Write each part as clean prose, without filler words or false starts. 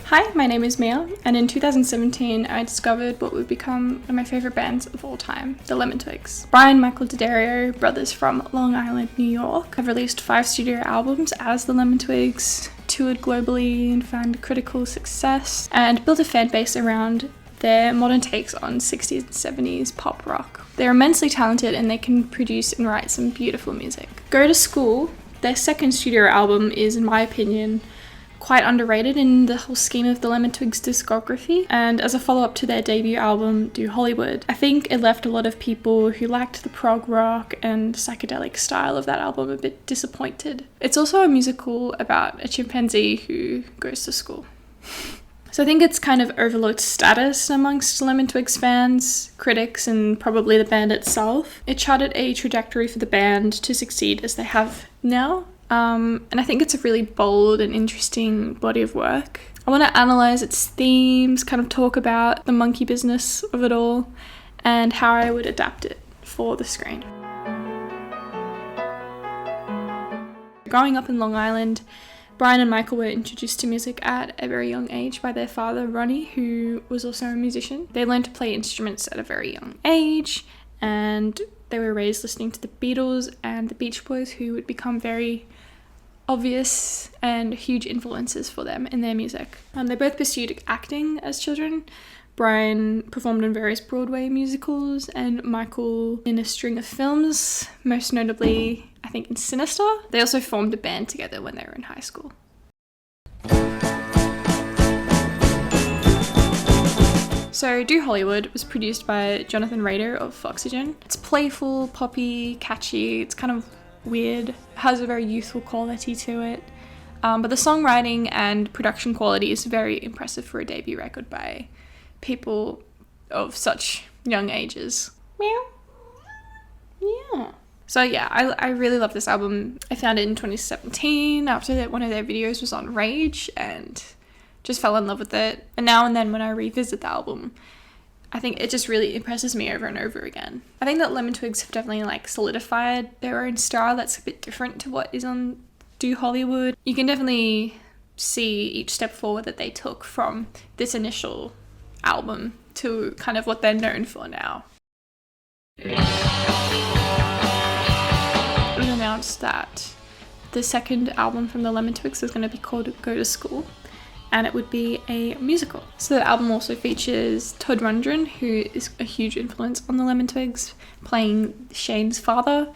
Hi, my name is Mia, and in 2017 I discovered what would become one of my favourite bands of all time, the Lemon Twigs. Brian Michael D'Addario, brothers from Long Island, New York, have released 5 studio albums as the Lemon Twigs, toured globally and found critical success, and built a fan base around their modern takes on 60s and 70s pop rock. They're immensely talented and they can produce and write some beautiful music. Go to School, their second studio album, is, in my opinion, quite underrated in the whole scheme of the Lemon Twigs discography, and as a follow-up to their debut album, Do Hollywood, I think it left a lot of people who liked the prog rock and psychedelic style of that album a bit disappointed. It's also a musical about a chimpanzee who goes to school. So I think it's kind of overlooked status amongst Lemon Twigs fans, critics, and probably the band itself. It charted a trajectory for the band to succeed as they have now. And I think it's a really bold and interesting body of work. I want to analyse its themes, kind of talk about the monkey business of it all, and how I would adapt it for the screen. Growing up in Long Island, Brian and Michael were introduced to music at a very young age by their father, Ronnie, who was also a musician. They learned to play instruments at a very young age, and they were raised listening to the Beatles and the Beach Boys, who would become very obvious and huge influences for them in their music. They both pursued acting as children. Brian performed in various Broadway musicals and Michael in a string of films, most notably, I think, in Sinister. They also formed a band together when they were in high school. So Do Hollywood was produced by Jonathan Rader of Foxygen. It's playful, poppy, catchy, it's kind of weird, has a very youthful quality to it, but the songwriting and production quality is very impressive for a debut record by people of such young ages. Meow. Yeah. So yeah, I really love this album. I found it in 2017 after one of their videos was on Rage and just fell in love with it. And now and then when I revisit the album, I think it just really impresses me over and over again. I think that Lemon Twigs have definitely solidified their own style that's a bit different to what is on Do Hollywood. You can definitely see each step forward that they took from this initial album to kind of what they're known for now. It was announced that the second album from the Lemon Twigs is going to be called Go to School, and it would be a musical. So the album also features Todd Rundgren, who is a huge influence on the Lemon Twigs, playing Shane's father,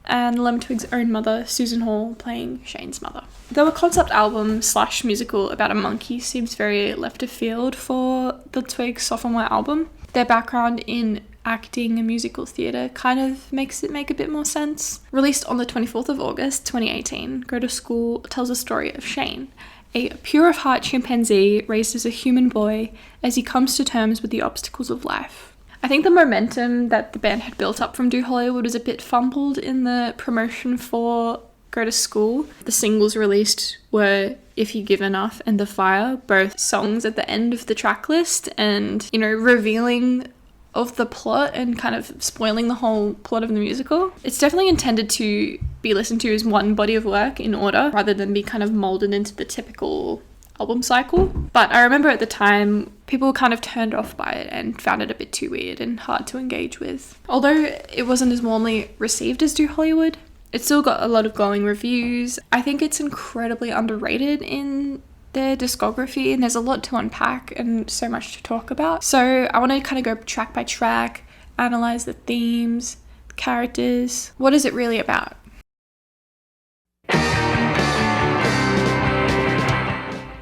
and the Lemon Twigs' own mother, Susan Hall, playing Shane's mother. Though a concept album / musical about a monkey seems very left of field for the Twigs' sophomore album, their background in acting and musical theatre kind of makes it make a bit more sense. Released on the 24th of August 2018, Go to School tells the story of Shane, a pure of heart chimpanzee raised as a human boy as he comes to terms with the obstacles of life. I think the momentum that the band had built up from Do Hollywood was a bit fumbled in the promotion for Go to School. The singles released were If You Give Enough and The Fire, both songs at the end of the track list, and, revealing of the plot and kind of spoiling the whole plot of the musical. It's definitely intended to be listened to as one body of work in order, rather than be kind of molded into the typical album cycle. But I remember at the time, people were kind of turned off by it and found it a bit too weird and hard to engage with. Although it wasn't as warmly received as Do Hollywood, it still got a lot of glowing reviews. I think it's incredibly underrated in their discography, and there's a lot to unpack and so much to talk about. So I want to kind of go track by track, analyze the themes, the characters. What is it really about?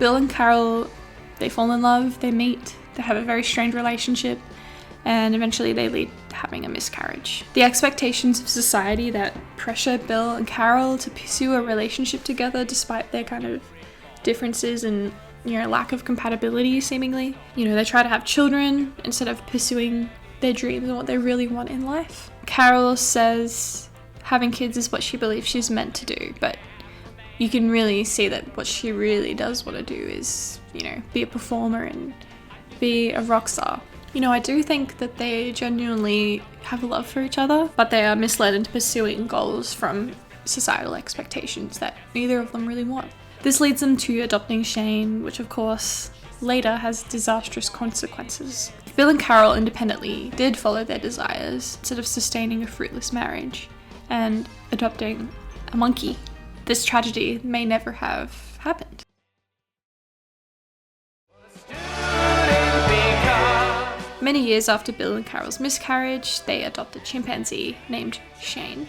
Bill and Carol, they fall in love, they meet, they have a very strained relationship, and eventually they lead to having a miscarriage. The expectations of society that pressure Bill and Carol to pursue a relationship together despite their kind of differences and lack of compatibility, seemingly. They try to have children instead of pursuing their dreams and what they really want in life. Carol says having kids is what she believes she's meant to do, but you can really see that what she really does want to do is, be a performer and be a rock star. I do think that they genuinely have a love for each other, but they are misled into pursuing goals from societal expectations that neither of them really want. This leads them to adopting Shane, which of course later has disastrous consequences. Bill and Carol independently did follow their desires instead of sustaining a fruitless marriage and adopting a monkey. This tragedy may never have happened. Many years after Bill and Carol's miscarriage, they adopt a chimpanzee named Shane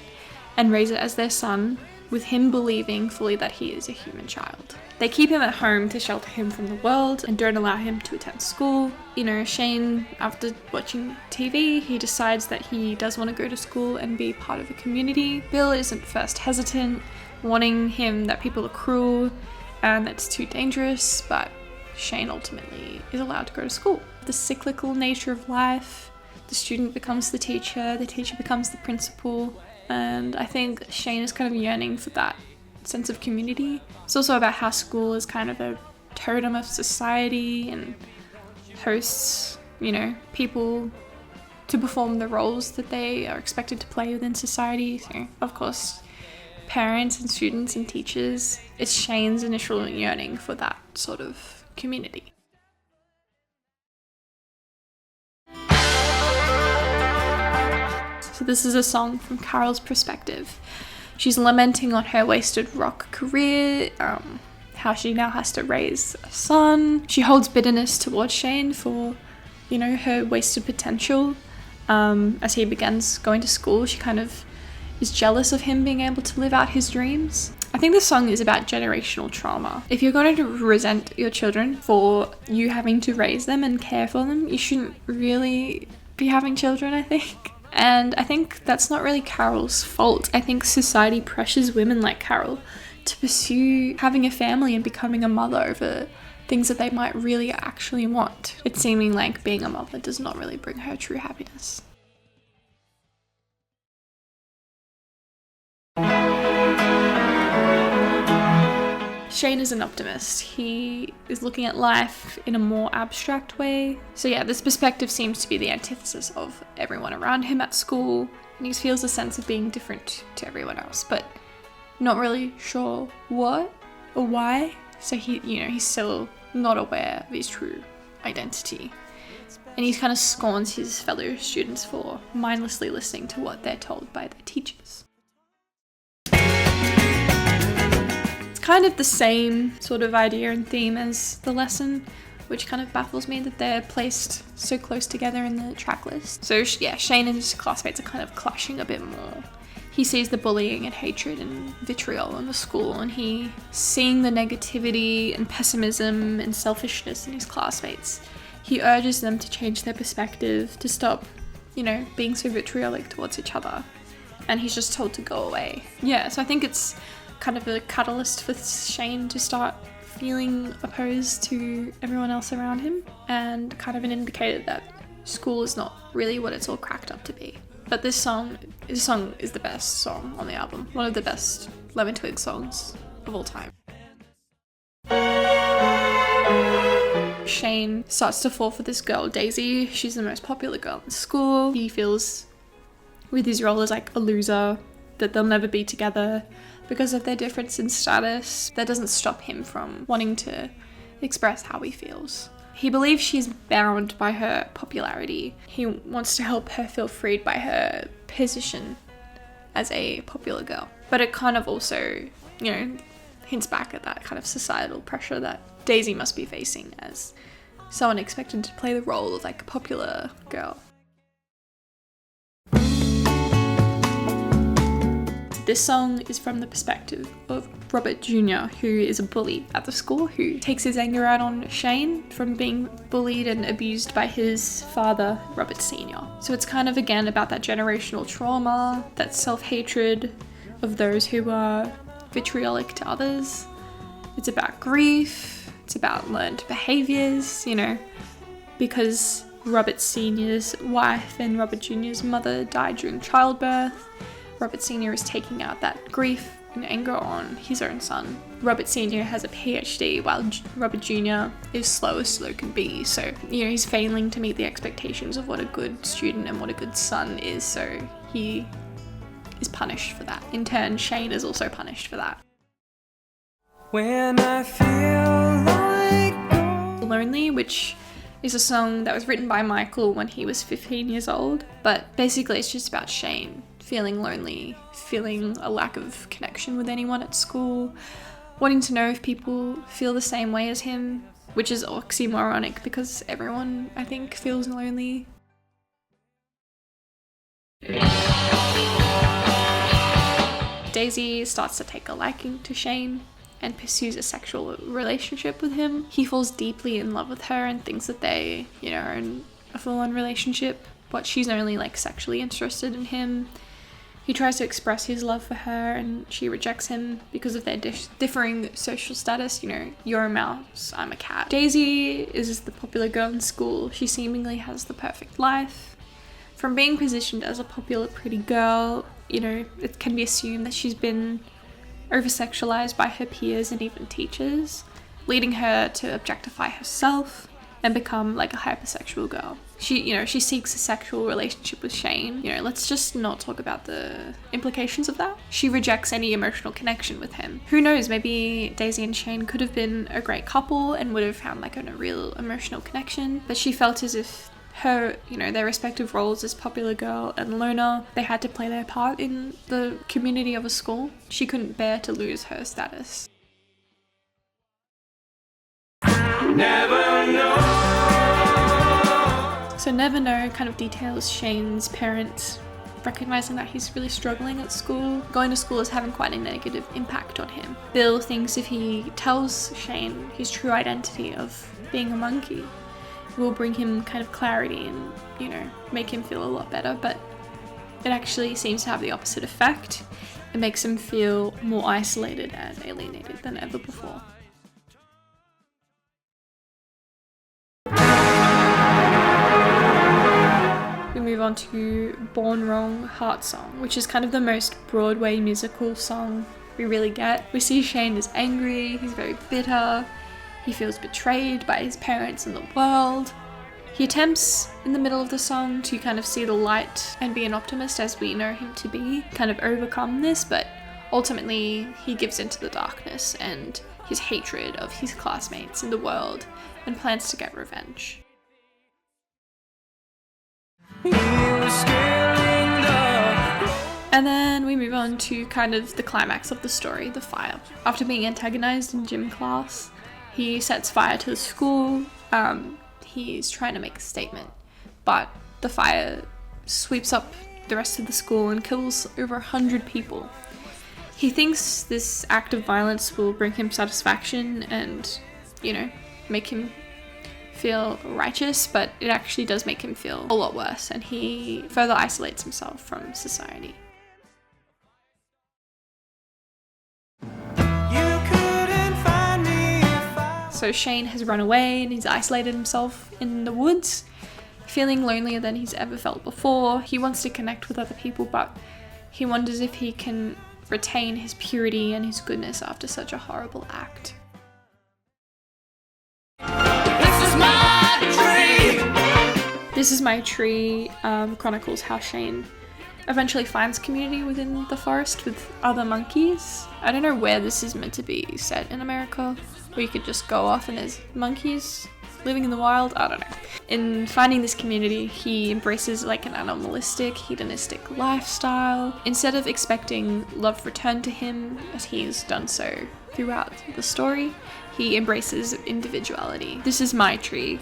and raise it as their son, with him believing fully that he is a human child. They keep him at home to shelter him from the world and don't allow him to attend school. Shane, after watching TV, he decides that he does want to go to school and be part of a community. Bill is at first hesitant, warning him that people are cruel and that's too dangerous, but Shane ultimately is allowed to go to school. The cyclical nature of life, the student becomes the teacher becomes the principal, and I think Shane is kind of yearning for that sense of community. It's also about how school is kind of a totem of society and hosts, people to perform the roles that they are expected to play within society. So, of course, parents and students and teachers, it's Shane's initial yearning for that sort of community. So this is a song from Carol's perspective. She's lamenting on her wasted rock career, how she now has to raise a son. She holds bitterness towards Shane for, her wasted potential. As he begins going to school, she kind of is jealous of him being able to live out his dreams. I think this song is about generational trauma. If you're going to resent your children for you having to raise them and care for them, you shouldn't really be having children, I think. And I think that's not really Carol's fault. I think society pressures women like Carol to pursue having a family and becoming a mother over things that they might really actually want. It's seeming like being a mother does not really bring her true happiness. Shane is an optimist. He is looking at life in a more abstract way. So yeah, this perspective seems to be the antithesis of everyone around him at school, and he feels a sense of being different to everyone else, but not really sure what or why. So he's still not aware of his true identity. And he kind of scorns his fellow students for mindlessly listening to what they're told by their teachers. Kind of the same sort of idea and theme as the lesson, which kind of baffles me that they're placed so close together in the track list. So yeah, Shane and his classmates are kind of clashing a bit more. He sees the bullying and hatred and vitriol in the school, and he, seeing the negativity and pessimism and selfishness in his classmates, he urges them to change their perspective, to stop, being so vitriolic towards each other. And he's just told to go away. Yeah, so I think it's kind of a catalyst for Shane to start feeling opposed to everyone else around him, and kind of an indicator that school is not really what it's all cracked up to be. But this song is the best song on the album, one of the best Lemon Twigs songs of all time. Shane starts to fall for this girl, Daisy. She's the most popular girl in school. He feels with his role as like a loser, that they'll never be together because of their difference in status. That doesn't stop him from wanting to express how he feels. He believes she's bound by her popularity. He wants to help her feel freed by her position as a popular girl. But it kind of also, hints back at that kind of societal pressure that Daisy must be facing as someone expected to play the role of like a popular girl. This song is from the perspective of Robert Jr., who is a bully at the school, who takes his anger out on Shane from being bullied and abused by his father, Robert Sr. So it's kind of again about that generational trauma, that self-hatred of those who are vitriolic to others. It's about grief, it's about learned behaviours, because Robert Sr.'s wife and Robert Jr.'s mother died during childbirth. Robert Sr. is taking out that grief and anger on his own son. Robert Sr. has a PhD, while Robert Jr. is slow as slow can be. So, he's failing to meet the expectations of what a good student and what a good son is. So he is punished for that. In turn, Shane is also punished for that. When I feel like Lonely, which is a song that was written by Michael when he was 15 years old. But basically it's just about Shane feeling lonely, feeling a lack of connection with anyone at school, wanting to know if people feel the same way as him, which is oxymoronic because everyone, I think, feels lonely. Daisy starts to take a liking to Shane and pursues a sexual relationship with him. He falls deeply in love with her and thinks that they, are in a full-on relationship, but she's only sexually interested in him. He tries to express his love for her and she rejects him because of their differing social status. You're a mouse, I'm a cat. Daisy is the popular girl in school. She seemingly has the perfect life. From being positioned as a popular pretty girl, it can be assumed that she's been over-sexualized by her peers and even teachers, leading her to objectify herself and become a hypersexual girl. She seeks a sexual relationship with Shane. Let's just not talk about the implications of that. She rejects any emotional connection with him. Who knows, maybe Daisy and Shane could have been a great couple and would have found a real emotional connection, but she felt as if her, their respective roles as popular girl and loner, they had to play their part in the community of a school. She couldn't bear to lose her status. Never know. So Never Know kind of details Shane's parents recognizing that he's really struggling at school. Going to school is having quite a negative impact on him. Bill thinks if he tells Shane his true identity of being a monkey, will bring him kind of clarity and, make him feel a lot better, but it actually seems to have the opposite effect. It makes him feel more isolated and alienated than ever before. We move on to Born Wrong Heart Song, which is kind of the most Broadway musical song we really get. We see Shane is angry, he's very bitter, he feels betrayed by his parents and the world. He attempts in the middle of the song to kind of see the light and be an optimist as we know him to be, kind of overcome this, but ultimately he gives into the darkness and his hatred of his classmates in the world and plans to get revenge. And then we move on to kind of the climax of the story, the fire. After being antagonized in gym class, he sets fire to the school. He's trying to make a statement, but the fire sweeps up the rest of the school and kills over 100 people. He thinks this act of violence will bring him satisfaction and, make him feel righteous, but it actually does make him feel a lot worse, and he further isolates himself from society. So Shane has run away and he's isolated himself in the woods, feeling lonelier than he's ever felt before. He wants to connect with other people, but he wonders if he can retain his purity and his goodness after such a horrible act. This Is My Tree chronicles how Shane eventually finds community within the forest with other monkeys. I don't know where this is meant to be set in America, where you could just go off and there's monkeys living in the wild. I don't know. In finding this community, he embraces an animalistic, hedonistic lifestyle. Instead of expecting love returned to him, as he's done so throughout the story, he embraces individuality. This is my tree.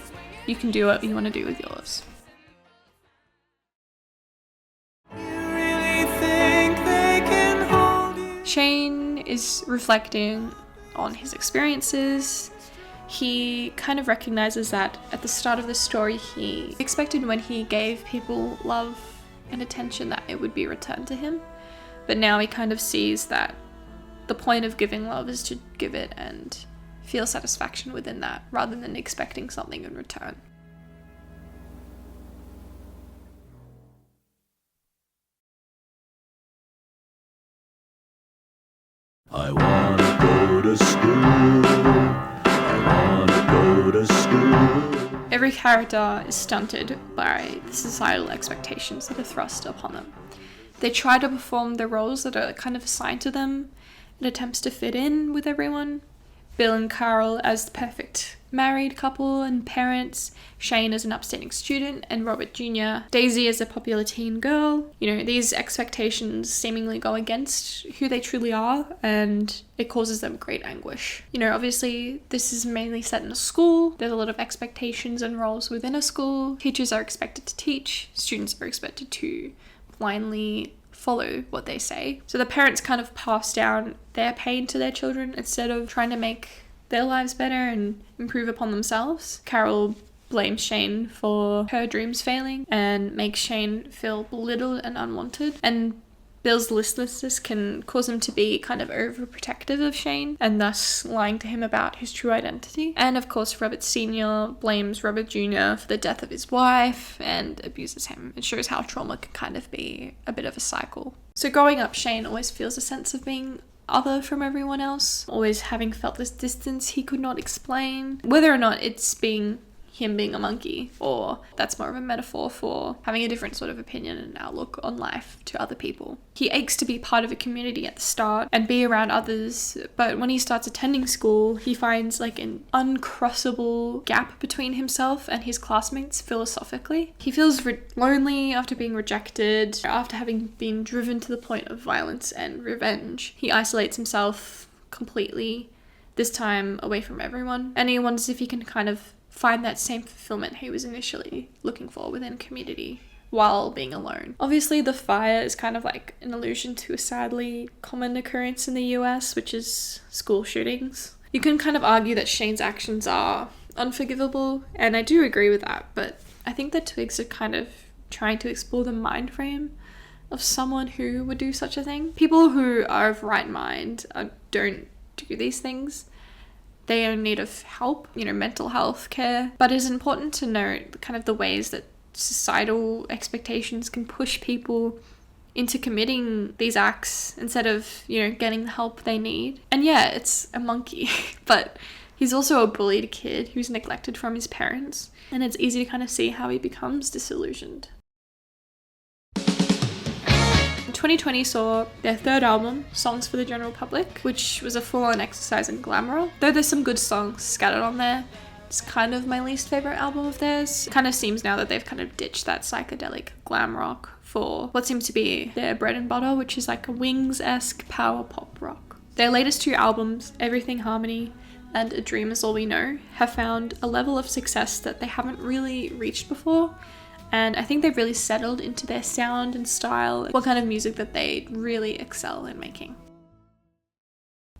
You can do what you want to do with yours. Shane is reflecting on his experiences. He kind of recognizes that at the start of the story, he expected when he gave people love and attention that it would be returned to him. But now he kind of sees that the point of giving love is to give it and feel satisfaction within that, rather than expecting something in return. I wanna go to school. I wanna go to school. Every character is stunted by the societal expectations that are thrust upon them. They try to perform the roles that are kind of assigned to them in attempts to fit in with everyone. Bill and Carl as the perfect married couple and parents. Shane is an upstanding student and Robert Jr. Daisy is a popular teen girl. You know, these expectations seemingly go against who they truly are, and it causes them great anguish. You know, obviously this is mainly set in a school. There's a lot of expectations and roles within a school. Teachers are expected to teach. Students are expected to blindly follow what they say. So the parents kind of pass down their pain to their children instead of trying to make their lives better and improve upon themselves. Carol blames Shane for her dreams failing and makes Shane feel belittled and unwanted. And Bill's listlessness can cause him to be kind of overprotective of Shane and thus lying to him about his true identity. And of course, Robert Sr. blames Robert Jr. for the death of his wife and abuses him. It shows how trauma can kind of be a bit of a cycle. So growing up, Shane always feels a sense of being other from everyone else, always having felt this distance he could not explain. Whether or not it's him being a monkey, or that's more of a metaphor for having a different sort of opinion and outlook on life to other people. He aches to be part of a community at the start and be around others, but when he starts attending school, he finds like an uncrossable gap between himself and his classmates philosophically. He feels lonely after being rejected, after having been driven to the point of violence and revenge. He isolates himself completely, this time away from everyone, and he wonders if he can kind of find that same fulfillment he was initially looking for within community while being alone. Obviously, the fire is kind of like an allusion to a sadly common occurrence in the US, which is school shootings. You can kind of argue that Shane's actions are unforgivable, and I do agree with that, but I think the Twigs are kind of trying to explore the mind frame of someone who would do such a thing. People who are of right mind don't do these things. They are in need of help, you know, mental health care. But it's important to note kind of the ways that societal expectations can push people into committing these acts instead of, you know, getting the help they need. And yeah, it's a monkey, but he's also a bullied kid who's neglected from his parents. And it's easy to kind of see how he becomes disillusioned. 2020 saw their third album, Songs for the General Public, which was a full-on exercise in glamour. Though there's some good songs scattered on there, it's kind of my least favorite album of theirs. It kind of seems now that they've kind of ditched that psychedelic glam rock for what seems to be their bread and butter, which is like a Wings-esque power pop rock. Their latest two albums, Everything Harmony and A Dream Is All We Know, have found a level of success that they haven't really reached before. And I think they've really settled into their sound and style, what kind of music that they really excel in making.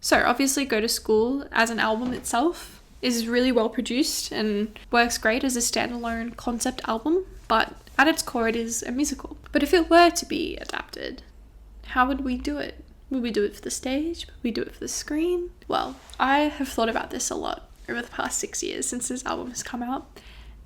So obviously Go to School as an album itself is really well produced and works great as a standalone concept album, but at its core it is a musical. But if it were to be adapted, how would we do it? Would we do it for the stage? Would we do it for the screen? Well, I have thought about this a lot over the past 6 years since this album has come out,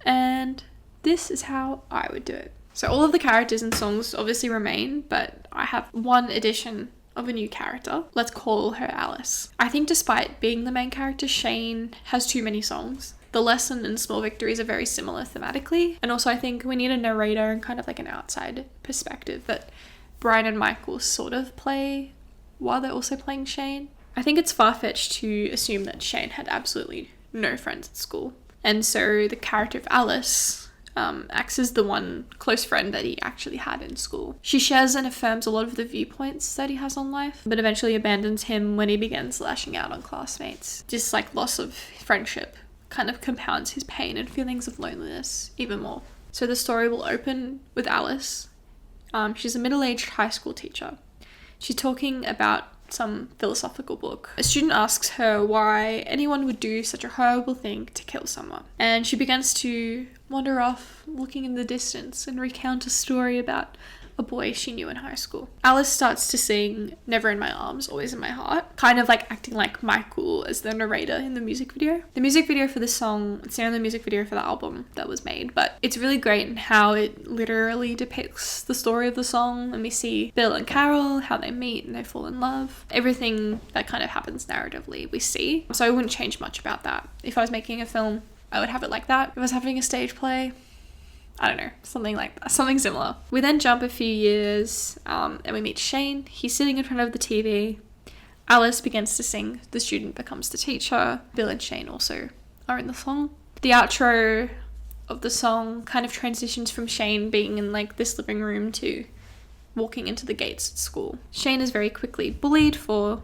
and this is how I would do it. So all of the characters and songs obviously remain, but I have one addition of a new character. Let's call her Alice. I think despite being the main character, Shane has too many songs. The Lesson and Small Victories are very similar thematically. And also I think we need a narrator and kind of like an outside perspective that Brian and Michael sort of play while they're also playing Shane. I think it's far-fetched to assume that Shane had absolutely no friends at school. And so the character of Alice acts as the one close friend that he actually had in school. She shares and affirms a lot of the viewpoints that he has on life, but eventually abandons him when he begins lashing out on classmates. Just like loss of friendship kind of compounds his pain and feelings of loneliness even more. So the story will open with Alice. She's a middle-aged high school teacher. She's talking about some philosophical book. A student asks her why anyone would do such a horrible thing to kill someone. And she begins to wander off, looking in the distance, and recount a story about a boy she knew in high school. Alice starts to sing Never in My Arms, Always in My Heart, kind of like acting like Michael as the narrator in the music video. The music video for the song, it's the only music video for the album that was made, but it's really great in how it literally depicts the story of the song, and we see Bill and Carol, how they meet and they fall in love. Everything that kind of happens narratively we see. So I wouldn't change much about that. If I was making a film, I would have it like that. If I was having a stage play, I don't know, something like that, something similar. We then jump a few years and we meet Shane. He's sitting in front of the TV. Alice begins to sing The Student Becomes the Teacher. Bill and Shane also are in the song. The outro of the song kind of transitions from Shane being in like this living room to walking into the gates at school. Shane is very quickly bullied for,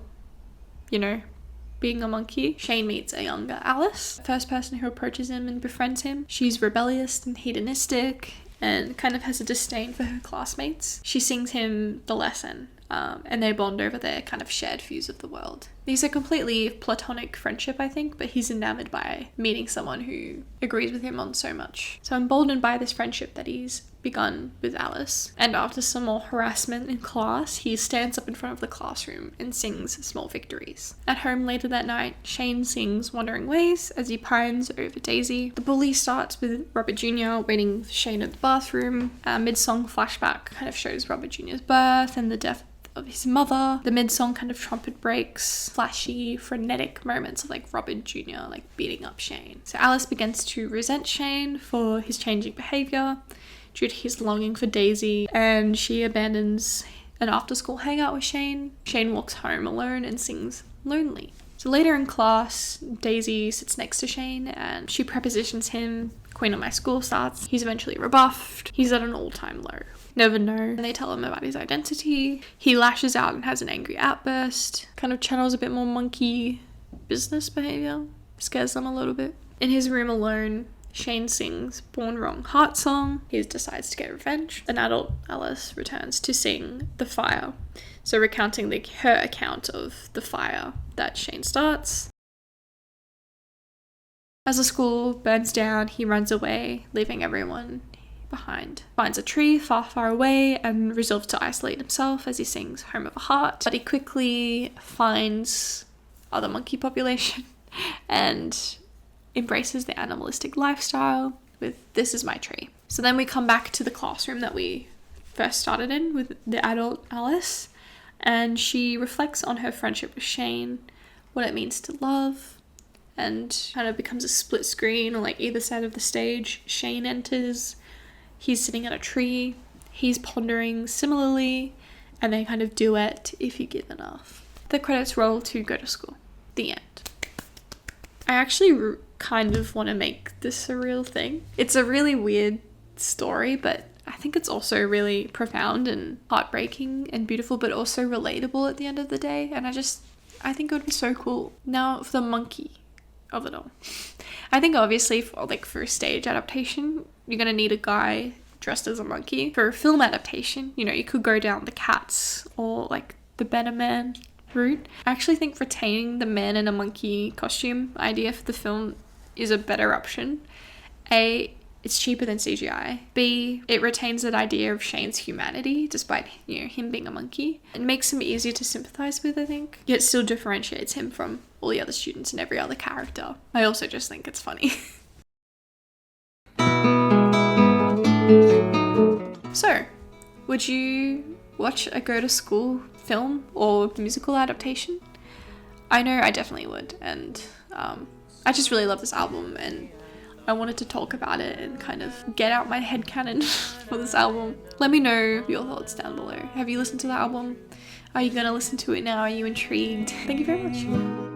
being a monkey. Shane meets a younger Alice, the first person who approaches him and befriends him. She's rebellious and hedonistic and kind of has a disdain for her classmates. She sings him the lesson, and they bond over their kind of shared views of the world. These are completely platonic friendship, I think, but he's enamored by meeting someone who agrees with him on so much. So emboldened by this friendship that he's begun with Alice, and after some more harassment in class, he stands up in front of the classroom and sings Small Victories. At home later that night, Shane sings Wandering Ways as he pines over Daisy. The bully starts with Robert Jr. waiting for Shane at the bathroom. A mid-song flashback kind of shows Robert Jr.'s birth and the death of his mother. The mid-song kind of trumpet breaks, flashy, frenetic moments of like Robert Jr. like beating up Shane. So Alice begins to resent Shane for his changing behavior due to his longing for Daisy, and she abandons an after-school hangout with Shane. Shane walks home alone and sings Lonely. So later in class, Daisy sits next to Shane and she prepositions him, Queen of My School starts. He's eventually rebuffed. He's at an all-time low. Never know. And they tell him about his identity. He lashes out and has an angry outburst. Kind of channels a bit more monkey business behavior. Scares them a little bit. In his room alone, Shane sings Born Wrong Heart Song. He decides to get revenge. An adult Alice returns to sing The Fire. So recounting her account of the fire that Shane starts. As the school burns down, he runs away, leaving everyone behind. Finds a tree far, far away and resolves to isolate himself as he sings Home of a Heart. But he quickly finds other monkey population and embraces the animalistic lifestyle with This Is My Tree. So then we come back to the classroom that we first started in with the adult Alice, and she reflects on her friendship with Shane, what it means to love, and kind of becomes a split screen on like either side of the stage. Shane enters, he's sitting at a tree, he's pondering similarly, and they kind of duet If You Give Enough. The credits roll to Go to School. The end. I actually kind of want to make this a real thing. It's a really weird story, but I think it's also really profound and heartbreaking and beautiful, but also relatable at the end of the day. And I think it would be so cool. Now for the monkey of it all. I think obviously for a stage adaptation, you're going to need a guy dressed as a monkey. For a film adaptation, you could go down the Cats or like the Better Man route. I actually think retaining the man in a monkey costume idea for the film is a better option. A, it's cheaper than CGI. B, it retains that idea of Shane's humanity despite him being a monkey. It makes him easier to sympathize with, I think, yet still differentiates him from all the other students and every other character. I also just think it's funny. So, would you watch a Go to School film or musical adaptation? I know I definitely would, and I just really love this album, and I wanted to talk about it and kind of get out my headcanon for this album. Let me know your thoughts down below. Have you listened to the album? Are you going to listen to it now? Are you intrigued? Thank you very much.